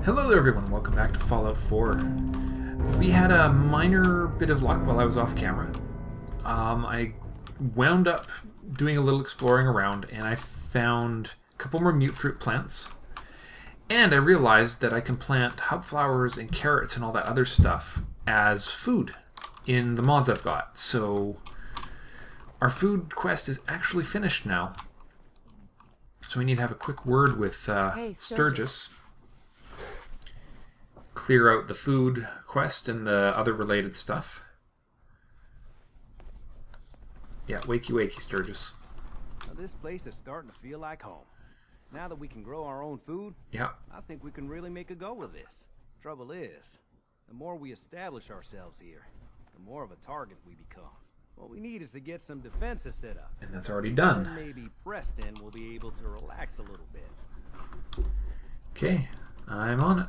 Hello there everyone, welcome back to Fallout 4. We had a minor bit of luck while I was off camera. I wound up doing a little exploring around and I found a couple more mute fruit plants. And I realized that I can plant hub flowers and carrots and all that other stuff as food in the mods I've got. So our food quest is actually finished now. So we need to have a quick word with Hey, Sturgis. Clear out the food quest and the other related stuff. Yeah, wakey wakey, Sturgis. Now, this place is starting to feel like home. Now that we can grow our own food, Yeah. I think we can really make a go of this. Trouble is, the more we establish ourselves here, the more of a target we become. What we need is to get some defenses set up. And that's already done. Then maybe Preston will be able to relax a little bit. Okay, I'm on it.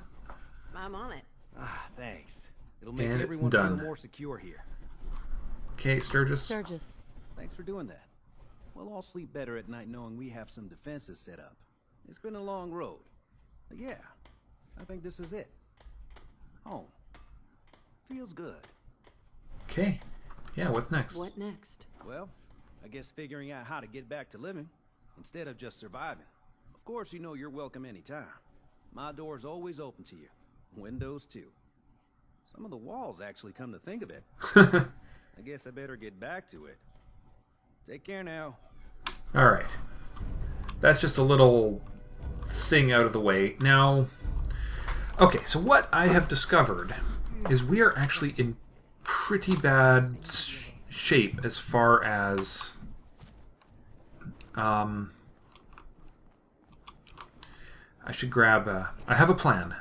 I'm on it. Ah, thanks. It'll make And it's everyone done. feel more secure here. Okay, Sturgis. Sturgis. Thanks for doing that. We'll all sleep better at night knowing we have some defenses set up. It's been a long road. But yeah, I think this is it. Home. Feels good. Okay. Yeah, what's next? What next? Well, I guess figuring out how to get back to living instead of just surviving. Of course, you know you're welcome anytime. My door's always open to you. Windows too. Some of the walls actually, come to think of it. I guess I better get back to it. Take care now. Alright. That's just a little thing out of the way. Now, okay, so what I have discovered is we are actually in pretty bad shape as far as I should grab I have a plan.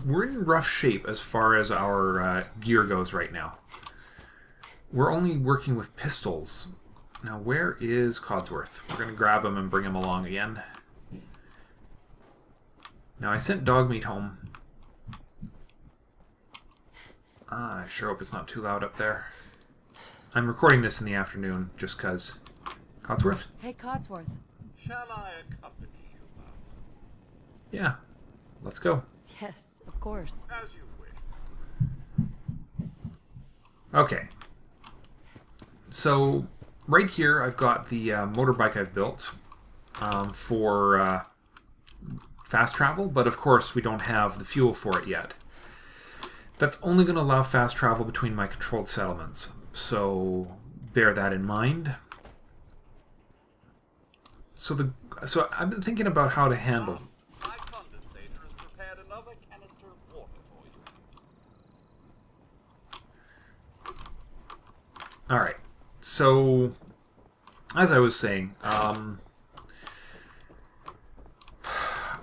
We're in rough shape as far as our gear goes right now. We're only working with pistols. Now, where is Codsworth? We're going to grab him and bring him along again. Now, I sent Dogmeat home. I sure hope it's not too loud up there. I'm recording this in the afternoon just because. Codsworth? Hey, Codsworth. Shall I accompany you, ma'am? Yeah. Let's go. Yes, of course. As you wish. Okay. So, right here I've got the motorbike I've built for fast travel, but of course we don't have the fuel for it yet. That's only going to allow fast travel between my controlled settlements, so bear that in mind. So I've been thinking about how to handle. My condensator has prepared another canister of water for you. Alright, so as I was saying,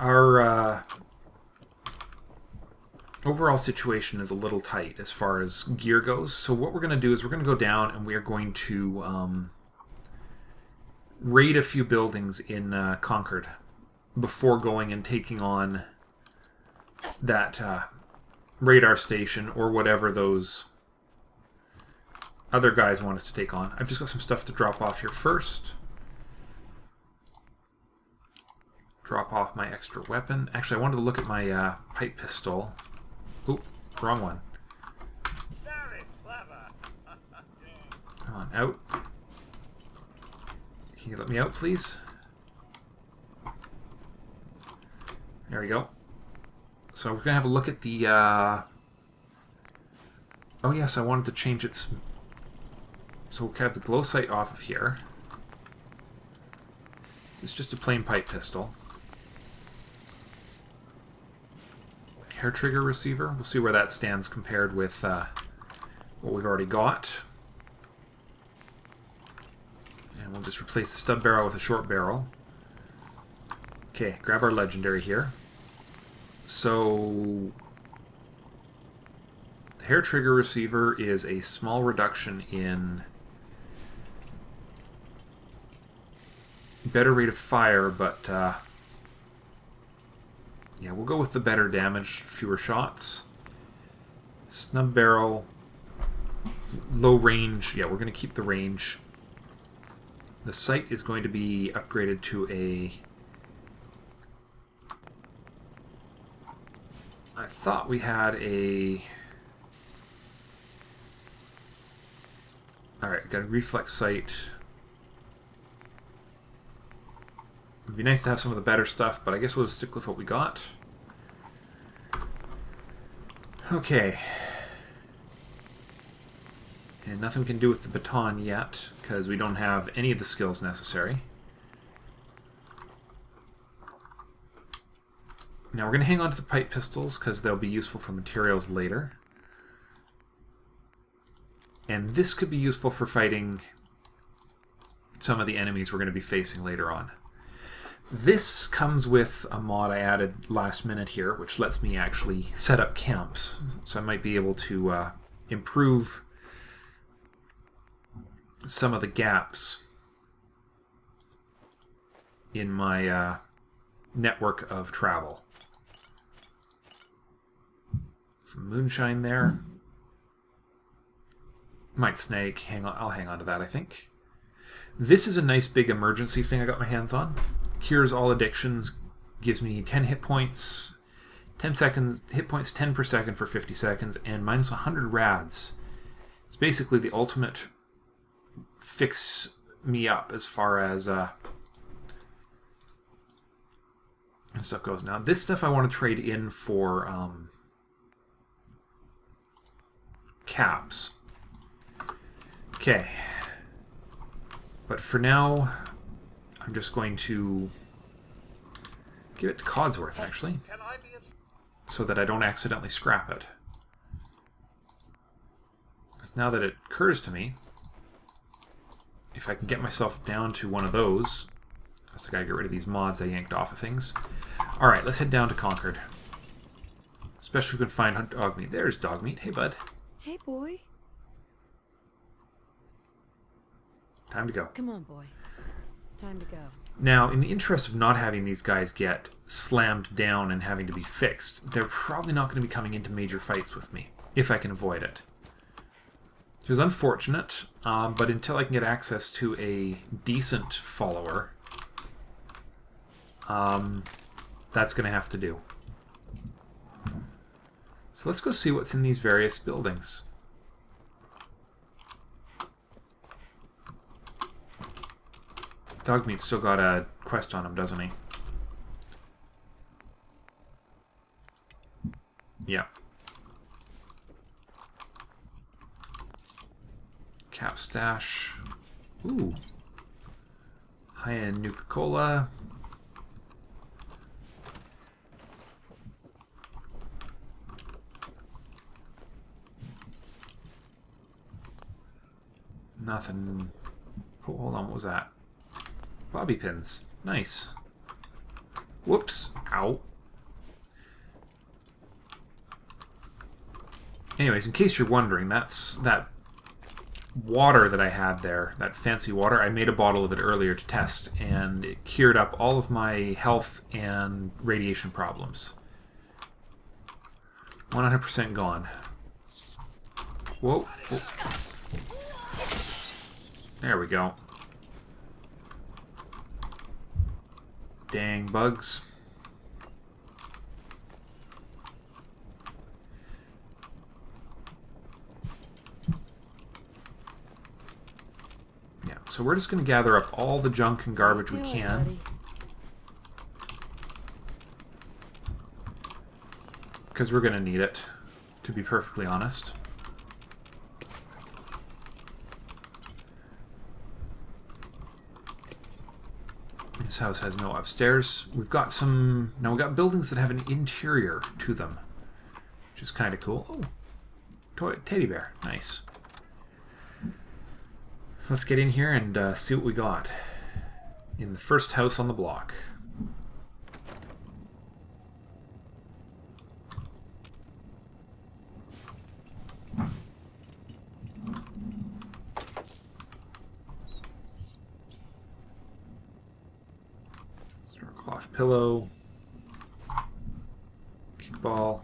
our overall situation is a little tight as far as gear goes. So what we're going to do is we're going to go down and we are going to raid a few buildings in Concorde before going and taking on that radar station or whatever those other guys want us to take on. I've just got some stuff to drop off here first. Drop off my extra weapon. Actually, I wanted to look at my pipe pistol. Oop, wrong one. Very clever. Come on, out. Can you let me out, please? There we go. So we're going to have a look at the... Oh yes, I wanted to change its... So we'll have the glow sight off of here. It's just a plain pipe pistol. Hair trigger receiver. We'll see where that stands compared with what we've already got. And we'll just replace the stub barrel with a short barrel. Okay, grab our legendary here. So the hair trigger receiver is a small reduction in better rate of fire, but yeah, we'll go with the better damage, fewer shots. Snub barrel, low range. Yeah, we're going to keep the range. The sight is going to be upgraded to a I thought we had a... Alright, got a reflex sight. It'd be nice to have some of the better stuff, but I guess we'll just stick with what we got. Okay. And nothing we can do with the baton yet, because we don't have any of the skills necessary. Now we're going to hang on to the pipe pistols, because they'll be useful for materials later. And this could be useful for fighting some of the enemies we're going to be facing later on. This comes with a mod I added last minute here, which lets me actually set up camps. So I might be able to improve some of the gaps in my network of travel. Some moonshine there. Might snag. I'll hang on to that, I think. This is a nice big emergency thing I got my hands on. Cures all addictions, gives me 10 hit points, 10 seconds, hit points 10 per second for 50 seconds, and minus 100 rads. It's basically the ultimate fix me up as far as stuff goes. Now, this stuff I want to trade in for caps. Okay. But for now, I'm just going to give it to Codsworth, actually, Can I be of so that I don't accidentally scrap it. Because now that it occurs to me, if I can get myself down to one of those, I just gotta get rid of these mods I yanked off of things. Alright, let's head down to Concorde. Especially if we can find dog meat. There's dog meat. Hey, bud. Hey, boy. Time to go. Come on, boy. It's time to go. Now, in the interest of not having these guys get slammed down and having to be fixed, they're probably not going to be coming into major fights with me, if I can avoid it. Which is unfortunate, but until I can get access to a decent follower, that's going to have to do. So let's go see what's in these various buildings. Dogmeat's still got a quest on him, doesn't he? Yeah. Cap stash. Ooh. High-end Nuka-Cola. Nothing. Oh, hold on, what was that? Bobby pins. Nice. Whoops. Ow. Anyways, in case you're wondering, that's that water that I had there, that fancy water. I made a bottle of it earlier to test, and it cured up all of my health and radiation problems. 100% gone. Whoa. Whoa. There we go. Dang bugs. Yeah, so we're just going to gather up all the junk and garbage we can. Because we're going to need it, to be perfectly honest. This house has no upstairs. We've got some... Now, we've got buildings that have an interior to them, which is kind of cool. Oh, toy teddy bear. Nice. Let's get in here and see what we got in the first house on the block. Cloth pillow, kickball.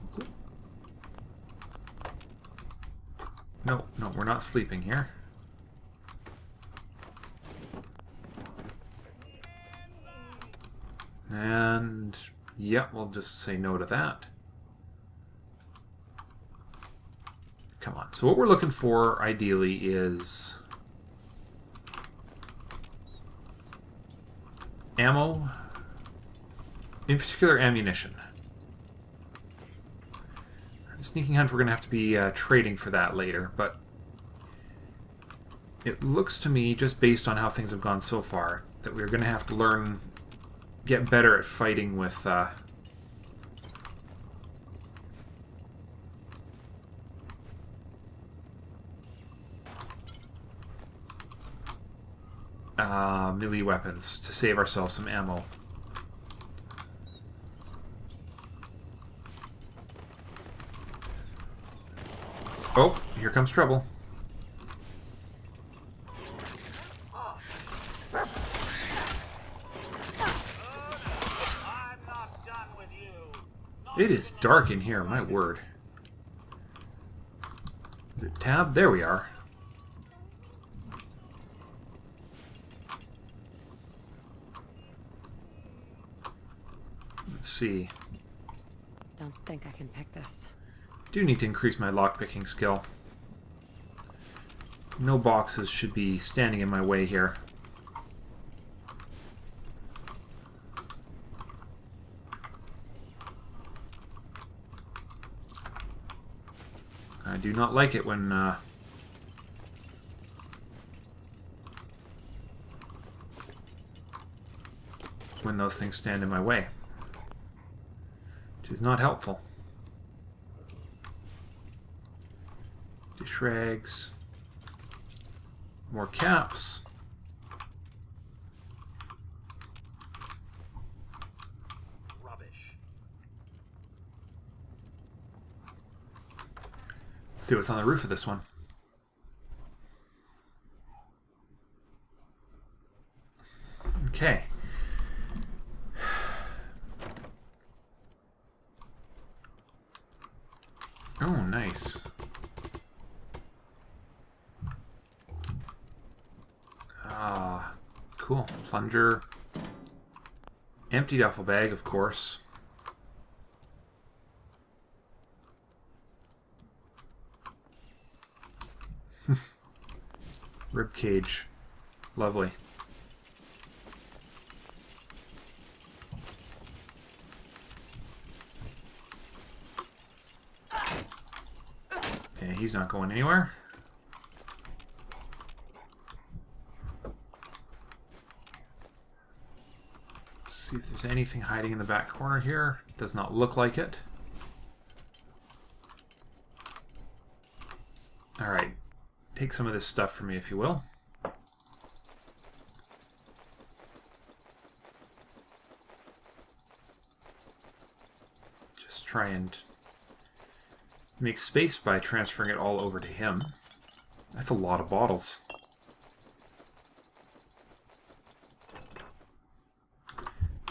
No, no, we're not sleeping here. And, yeah, we'll just say no to that. Come on. So what we're looking for, ideally, is ammo, in particular ammunition. Sneaking hunt, we're going to have to be trading for that later, but it looks to me, just based on how things have gone so far, that we're going to have to get better at fighting with melee weapons to save ourselves some ammo. Oh, here comes trouble. I'm not done with you. It is dark in here, my word. Is it tab? There we are. Let's see. Don't think I can pick this. Do need to increase my lockpicking skill. No boxes should be standing in my way here. I do not like it when those things stand in my way. It is not helpful. Dish rags. More caps. Rubbish. Let's see what's on the roof of this one. Okay. Oh, nice. Ah, cool. Plunger. Empty duffel bag, of course. Rib cage. Lovely. Okay, he's not going anywhere. Let's see if there's anything hiding in the back corner here. Does not look like it. Alright. Take some of this stuff from me, if you will. Just try and make space by transferring it all over to him. That's a lot of bottles.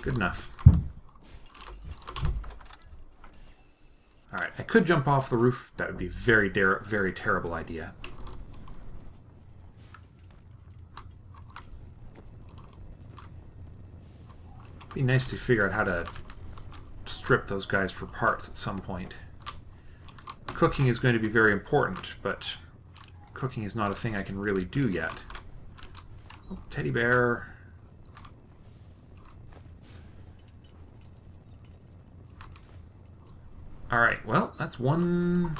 Good enough. Alright, I could jump off the roof. That would be a very, very terrible idea. Be nice to figure out how to strip those guys for parts at some point. Cooking is going to be very important, but cooking is not a thing I can really do yet. Oh, teddy bear. Alright, well, that's one...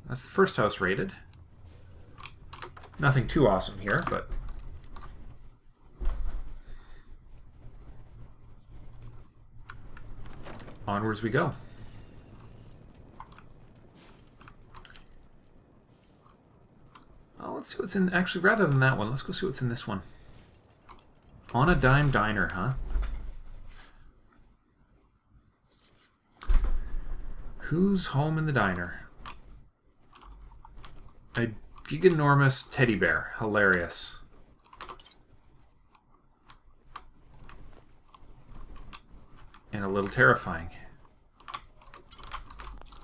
That's the first house raided. Nothing too awesome here, but... onwards we go. Oh, let's see what's in... Actually, rather than that one, let's go see what's in this one. On a Dime Diner, huh? Who's home in the diner? A giganormous teddy bear. Hilarious. And a little terrifying.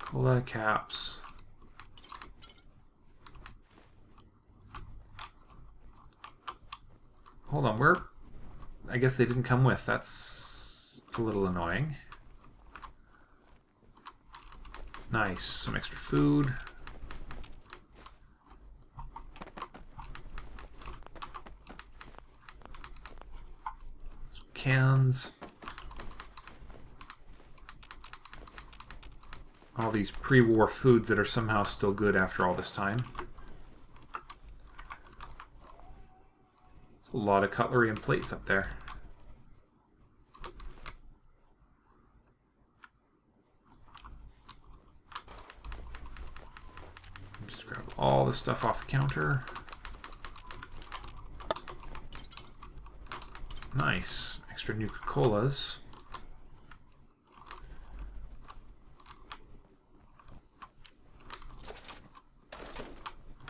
Cola caps. Hold on, where? I guess they didn't come with. That's a little annoying. Nice. Some extra food. cans. All these pre-war foods that are somehow still good after all this time. There's a lot of cutlery and plates up there. Just grab all the stuff off the counter. Nice. Extra Nuka-Colas.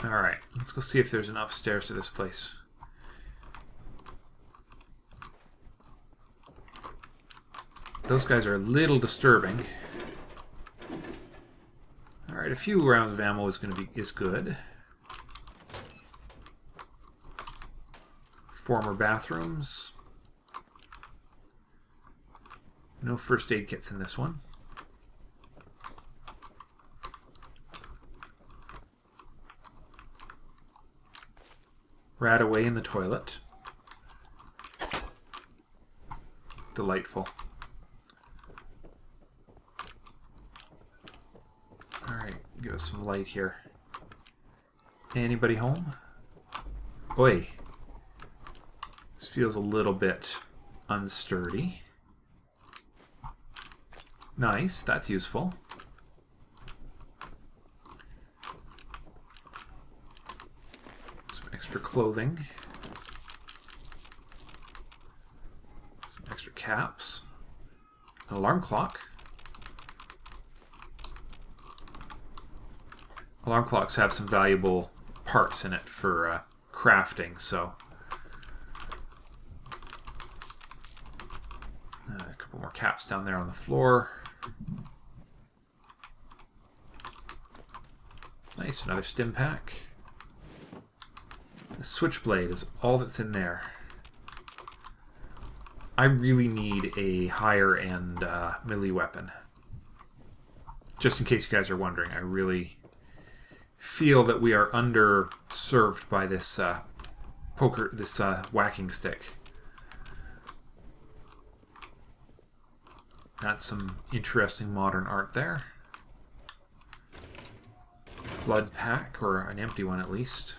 Alright, let's go see if there's an upstairs to this place. Those guys are a little disturbing. Alright, a few rounds of ammo is good. Former bathrooms. No first aid kits in this one. Rat away in the toilet. Delightful. Alright, give us some light here. Anybody home? Oi. This feels a little bit unsturdy. Nice, that's useful. Some extra clothing. Some extra caps. An alarm clock. Alarm clocks have some valuable parts in it for crafting, so... a couple more caps down there on the floor. Nice, another stim pack. The switchblade is all that's in there. I really need a higher end melee weapon. Just in case you guys are wondering, I really feel that we are underserved by this whacking stick. That's some interesting modern art there. Blood pack, or an empty one at least.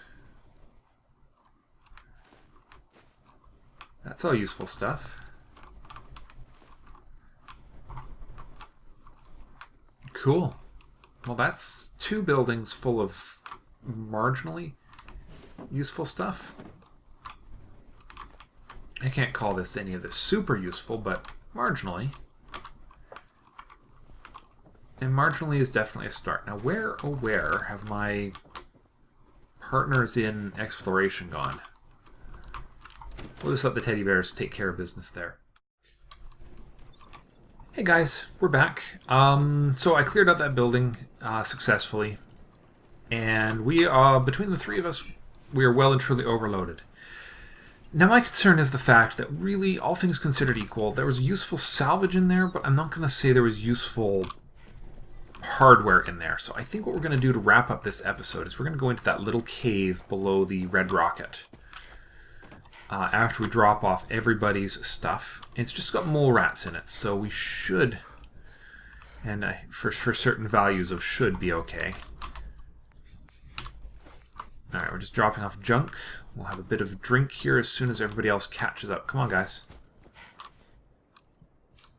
That's all useful stuff. Cool. Well, that's 2 buildings full of marginally useful stuff. I can't call this any of this super useful, but marginally. And marginally is definitely a start. Now, where, oh where, have my partners in exploration gone? We'll just let the teddy bears take care of business there. Hey guys, we're back. So I cleared out that building successfully. And we, between the 3 of us, we are well and truly overloaded. Now my concern is the fact that really, all things considered equal, there was useful salvage in there, but I'm not going to say there was useful hardware in there. So I think what we're going to do to wrap up this episode is we're going to go into that little cave below the Red Rocket. After we drop off everybody's stuff. It's just got mole rats in it, so we should, and for certain values of should, be okay. Alright, we're just dropping off junk. We'll have a bit of drink here as soon as everybody else catches up. Come on, guys.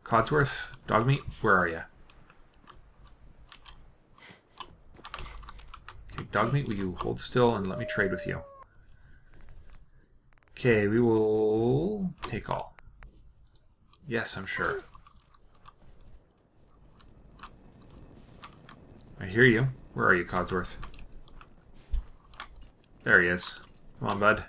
Codsworth, Dogmeat, where are you? Okay, Dogmeat, will you hold still and let me trade with you? Okay, we will take all. Yes, I'm sure. I hear you. Where are you, Codsworth? There he is. Come on, bud.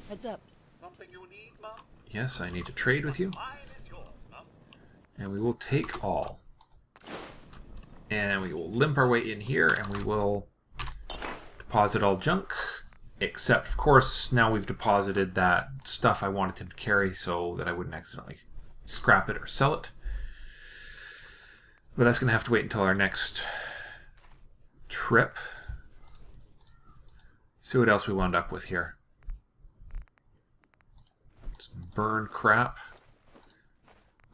Heads up. Something you need, Mum? Yes, I need to trade with you. Mine is yours, Mum. And we will take all. And we will limp our way in here, and we will deposit all junk. Except, of course, now we've deposited that stuff I wanted him to carry so that I wouldn't accidentally scrap it or sell it. But that's going to have to wait until our next trip. See what else we wound up with here. Some burned crap.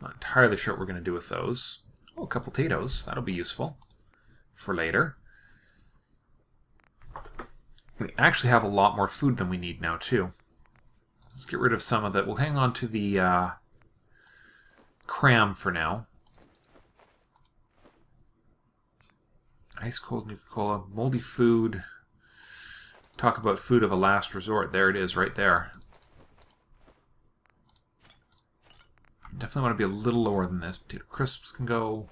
Not entirely sure what we're going to do with those. Oh, a couple potatoes. That'll be useful for later. We actually have a lot more food than we need now, too. Let's get rid of some of that. We'll hang on to the cram for now. Ice cold Nuka-Cola. Moldy food. Talk about food of a last resort. There it is, right there. Definitely want to be a little lower than this. Potato crisps can go.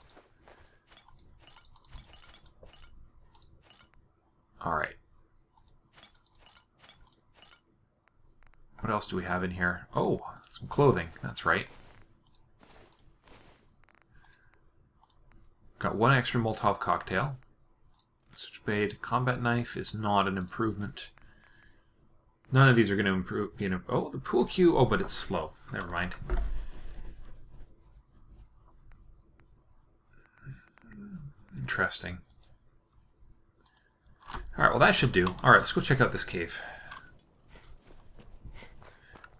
Alright. What else do we have in here? Oh, some clothing. That's right. Got one extra Molotov cocktail. Switchblade. Combat knife is not an improvement. None of these are going to improve. Oh, the pool cue. Oh, but it's slow. Never mind. Interesting. Alright, well that should do. Alright, let's go check out this cave.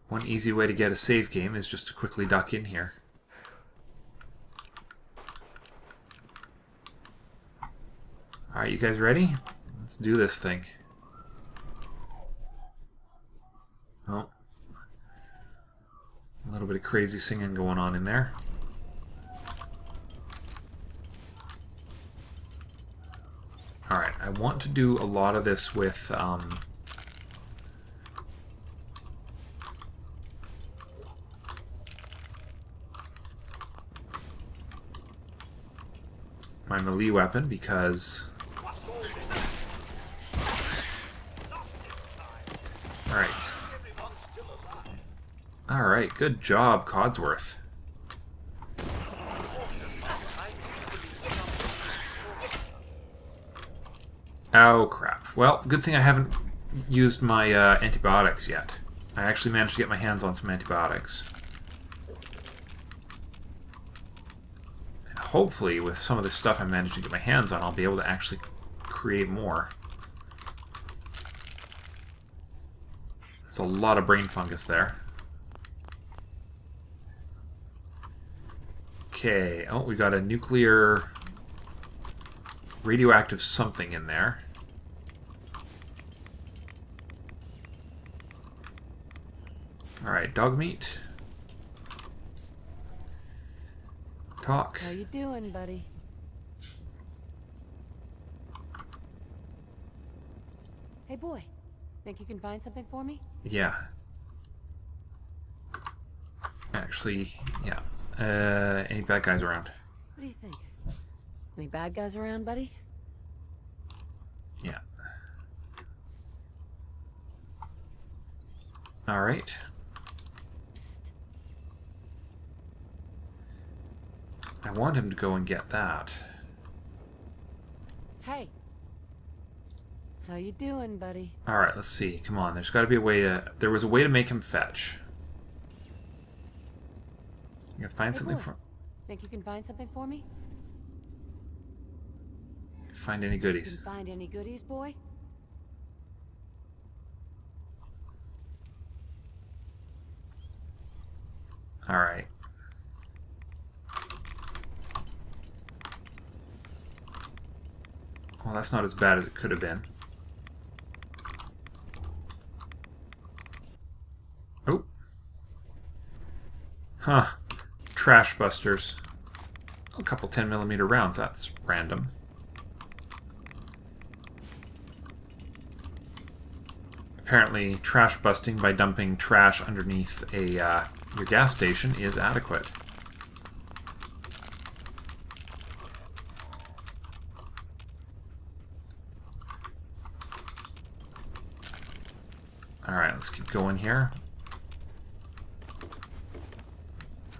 One easy way to get a save game is just to quickly duck in here. Alright, you guys ready? Let's do this thing. Oh. A little bit of crazy singing going on in there. Alright, I want to do a lot of this with my melee weapon because... Alright. Alright, good job, Codsworth. Oh, crap. Well, good thing I haven't used my antibiotics yet. I actually managed to get my hands on some antibiotics. And hopefully, with some of this stuff I managed to get my hands on, I'll be able to actually create more. There's a lot of brain fungus there. Okay. Oh, we got a nuclear... radioactive something in there. Alright, dog meat. Psst. Talk. How you doing, buddy? Hey, boy. Think you can find something for me? Yeah. Actually, yeah. Any bad guys around? What do you think? Any bad guys around, buddy? Yeah. Alright. Psst. I want him to go and get that. Hey. How you doing, buddy? Alright, let's see. Come on, there's got to be a way to... There was a way to make him fetch. You gotta find Hey, something boy. for... Think you can find something for me? Find any Can goodies. you find any goodies, boy? Alright. Well, that's not as bad as it could have been. Oh. Huh. Trash busters. A couple 10mm rounds, that's random. Apparently, trash busting by dumping trash underneath a your gas station is adequate. Alright, let's keep going here.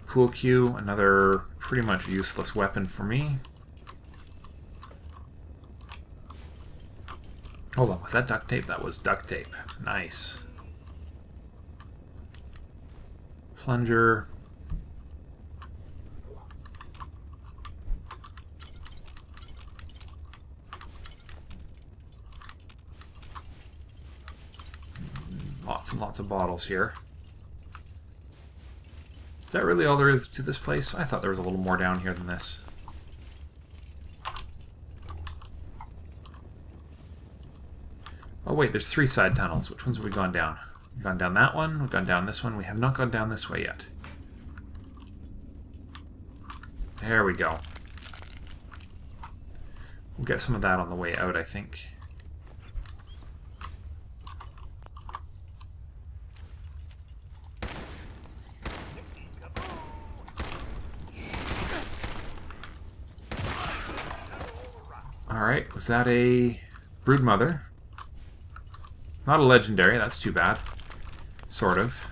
Pool cue, another pretty much useless weapon for me. Hold on, was that duct tape? That was duct tape. Nice. Plunger. Lots and lots of bottles here. Is that really all there is to this place? I thought there was a little more down here than this. Oh wait, there's 3 side tunnels. Which ones have we gone down? We've gone down that one, we've gone down this one. We have not gone down this way yet. There we go. We'll get some of that on the way out, I think. Alright, was that a broodmother? Not a legendary, that's too bad. Sort of.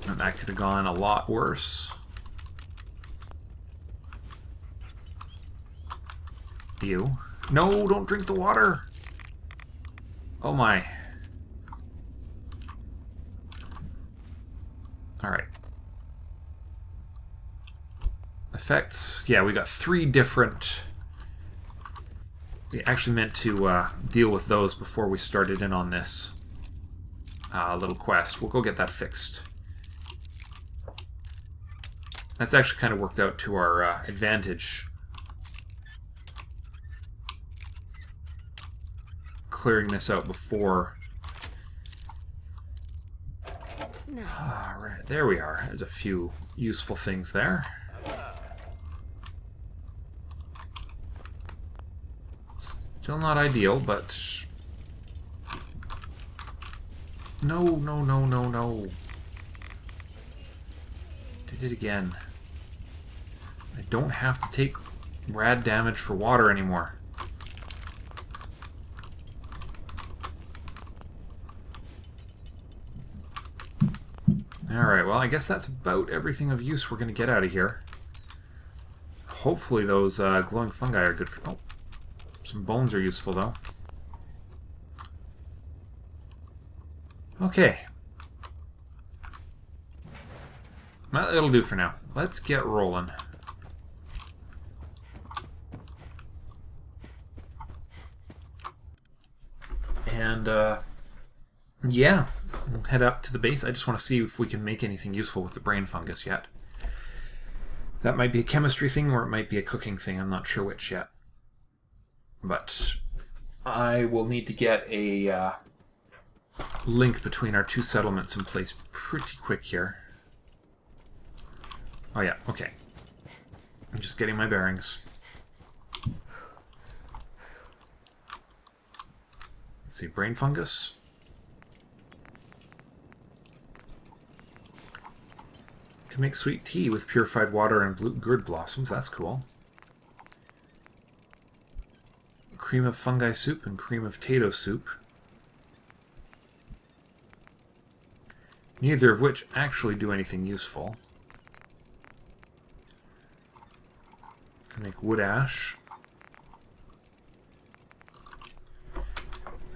And that could have gone a lot worse. You. No, don't drink the water! Oh my. Alright. Effects. Yeah, we got 3 different... We actually meant to deal with those before we started in on this little quest. We'll go get that fixed. That's actually kind of worked out to our advantage. Clearing this out before. Nice. Alright, there we are. There's a few useful things there. Still not ideal, but... No, no, no, no, no. Did it again. I don't have to take rad damage for water anymore. Alright, well, I guess that's about everything of use we're going to get out of here. Hopefully those glowing fungi are good for... Oh, some bones are useful, though. Okay. Well, it'll do for now. Let's get rolling. And, yeah, we'll head up to the base. I just want to see if we can make anything useful with the brain fungus yet. That might be a chemistry thing, or it might be a cooking thing. I'm not sure which yet. But I will need to get a link between our 2 settlements in place pretty quick here. Oh yeah, okay. I'm just getting my bearings. Let's see, brain fungus. Can make sweet tea with purified water and blue gourd blossoms. That's cool. Cream of fungi soup and cream of potato soup. Neither of which actually do anything useful. Can make wood ash.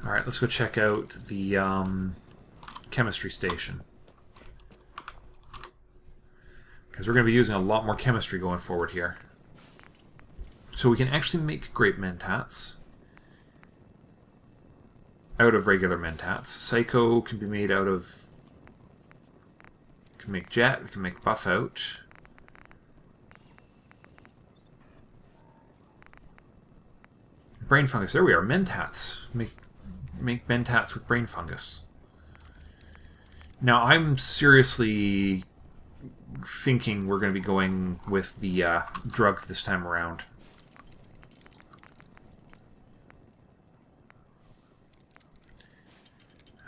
Alright, let's go check out the chemistry station. Because we're going to be using a lot more chemistry going forward here. So we can actually make grape mentats out of regular mentats. Psycho can be made out of... We can make jet, we can make buff out. Brain fungus, there we are, mentats. Make mentats with brain fungus. Now I'm seriously thinking we're going to be going with the drugs this time around.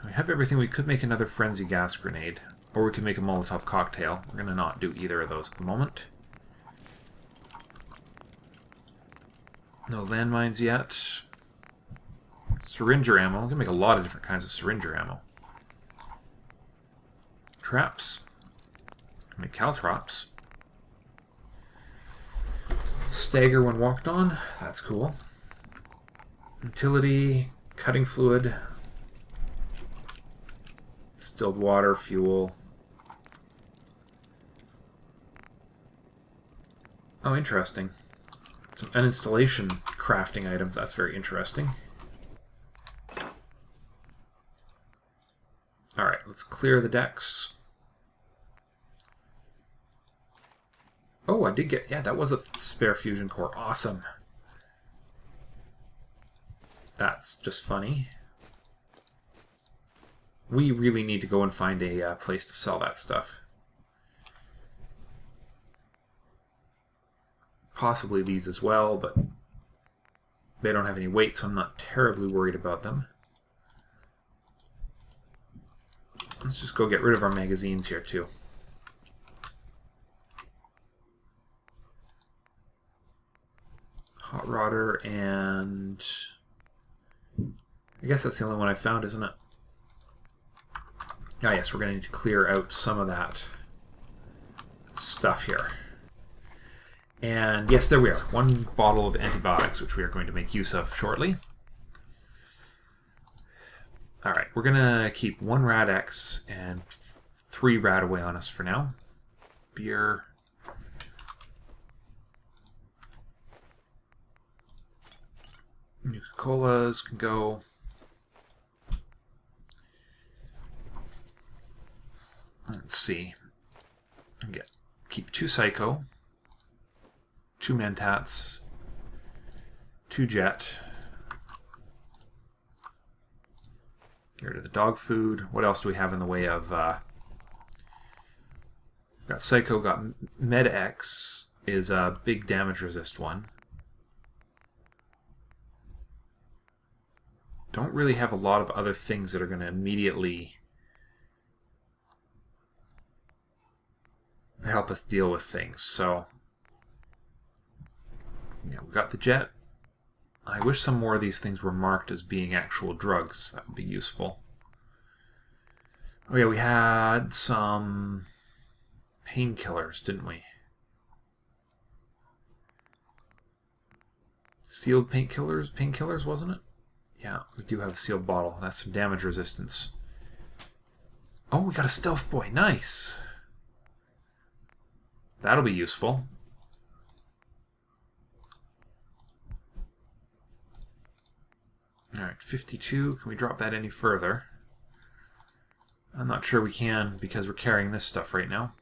We have everything. We could make another frenzy gas grenade, or we could make a Molotov cocktail. We're going to not do either of those at the moment. No landmines yet. Syringer ammo. I'm going to make a lot of different kinds of syringer ammo. Traps. Make caltrops. Stagger when walked on. That's cool. Utility. Cutting fluid. Distilled water. Fuel. Oh, interesting. Some uninstallation crafting items. That's very interesting. Alright, let's clear the decks. Oh, I did get... Yeah, that was a spare fusion core. Awesome. That's just funny. We really need to go and find a place to sell that stuff. Possibly these as well, but they don't have any weight, so I'm not terribly worried about them. Let's just go get rid of our magazines here, too. Hot Rodder, and I guess that's the only one I found, isn't it? Ah, yes, we're going to need to clear out some of that stuff here. And yes, there we are. One bottle of antibiotics, which we are going to make use of shortly. Alright, we're going to keep 1 Rad-X and 3 Rad away on us for now. Beer. Nuka-Colas can go. Let's see. Keep 2 Psycho. 2 Mentats, 2 Jet. Get rid of the dog food. What else do we have in the way of... got Psycho, got Med-X, is a big damage resist one. Don't really have a lot of other things that are going to immediately help us deal with things, so... Yeah, we got the Jet. I wish some more of these things were marked as being actual drugs. That would be useful. Oh yeah, we had some painkillers, didn't we? Sealed painkillers, wasn't it? Yeah, we do have a sealed bottle. That's some damage resistance. Oh, we got a stealth boy. Nice. That'll be useful. Alright, 52. Can we drop that any further? I'm not sure we can because we're carrying this stuff right now.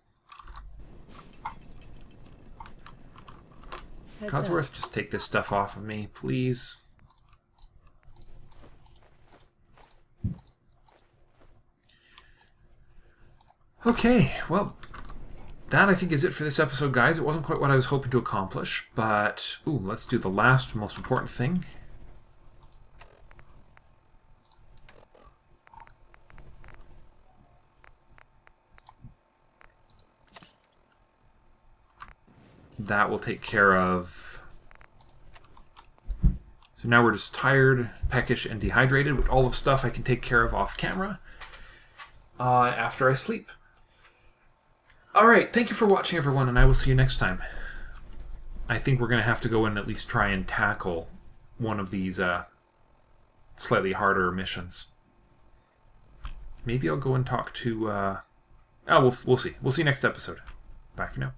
Codsworth, just take this stuff off of me, please. Okay, well, that I think is it for this episode, guys. It wasn't quite what I was hoping to accomplish, but let's do the last most important thing. That will take care of... So now we're just tired, peckish, and dehydrated with all of stuff I can take care of off camera after I sleep. Alright, thank you for watching, everyone, and I will see you next time. I think we're going to have to go in and at least try and tackle one of these slightly harder missions. Maybe I'll go and talk to... we'll see. We'll see you next episode. Bye for now.